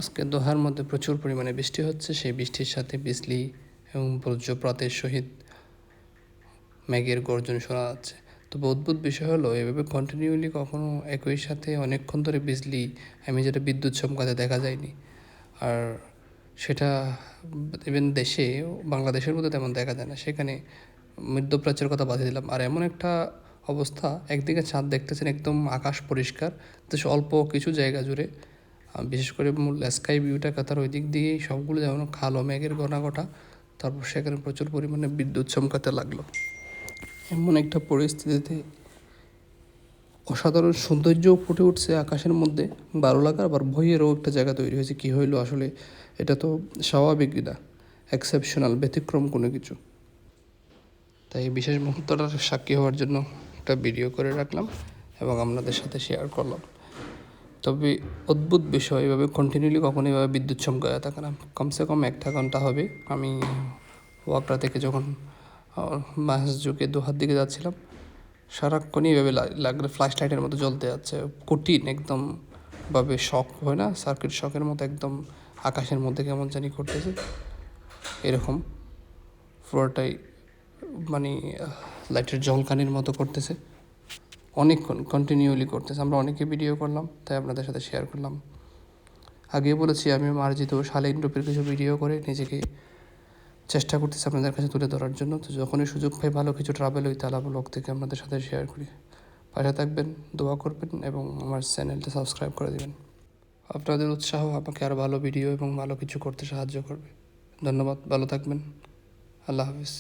আজকে দোহার মধ্যে প্রচুর পরিমাণে বৃষ্টি হচ্ছে। সেই বৃষ্টির সাথে বিজলি এবং বজ্রপাতের সহিত মেঘের গর্জন শোনা যাচ্ছে। তবে অদ্ভুত বিষয় হলো এভাবে কন্টিনিউলি কখনো একই সাথে অনেকক্ষণ ধরে বিজলি যেটা বিদ্যুৎ চমকাতে দেখা যায়নি। আর সেটা ইভেন দেশে বাংলাদেশের মধ্যে তেমন দেখা যায় না। সেখানে মধ্যপ্রাচ্যের কথা বাদ দিলাম। আর এমন একটা অবস্থা, একদিকে চাঁদ দেখতেছেন একদম আকাশ পরিষ্কার, তো অল্প কিছু জায়গা জুড়ে বিশেষ করে মূল স্কাই ভিউটা কাতার ওই দিক দিয়েই সবগুলো যেমন কালো মেঘের ঘটা, তারপর সেখানে প্রচুর পরিমাণে বিদ্যুৎ চমকাতে লাগলো। এমন একটা পরিস্থিতিতে অসাধারণ সৌন্দর্য ফুটে উঠছে আকাশের মধ্যে, ভালো লাগার আবার ভয়েরও একটা জায়গা তৈরি হয়েছে। কী হইলো আসলে, এটা তো স্বাভাবিক না, এক্সেপশনাল, ব্যতিক্রম কোনো কিছু। তাই এই বিশেষ মুহূর্তটার সাক্ষী হওয়ার জন্য একটা ভিডিও করে রাখলাম এবং আপনাদের সাথে শেয়ার করলাম। তবে অদ্ভুত বিষয়, এভাবে কন্টিনিউলি কখনো এভাবে বিদ্যুৎ চমকাতে থাকে না। কমসে কম 1 ঘন্টা হবে আমি ওয়াকড়া থেকে যখন মাসজুকে দোহার দিকে যাচ্ছিলাম, সারাক্ষণই এভাবে লাগলে ফ্ল্যাশ লাইটের মতো জ্বলতে যাচ্ছে। কঠিন একদমভাবে শক হয় না, সার্কিট শকের মতো একদম আকাশের মধ্যে কেমন জানি করতেছে, এরকম পুরোটাই মানে লাইটের জলকানির মতো করতেছে, অনেকক্ষণ কন্টিনিউলি করতেছে। আমরা অনেকে ভিডিও করলাম, তাই আপনাদের সাথে শেয়ার করলাম। আগেও বলেছি আমি মার্জিত শালীন রূপের কিছু ভিডিও করে নিজেকে চেষ্টা করতেছি আপনাদের কাছে তুলে ধরার জন্য। তো যখনই সুযোগ পাই ভালো কিছু ট্রাভেল ওই তালা ব্লগ থেকে আপনাদের সাথে শেয়ার করি। পাশে থাকবেন, দোয়া করবেন এবং আমার চ্যানেলটা সাবস্ক্রাইব করে দেবেন। আপনাদের উৎসাহ আমাকে আরও ভালো ভিডিও এবং ভালো কিছু করতে সাহায্য করবে। ধন্যবাদ, ভালো থাকবেন, আল্লাহ হাফিজ।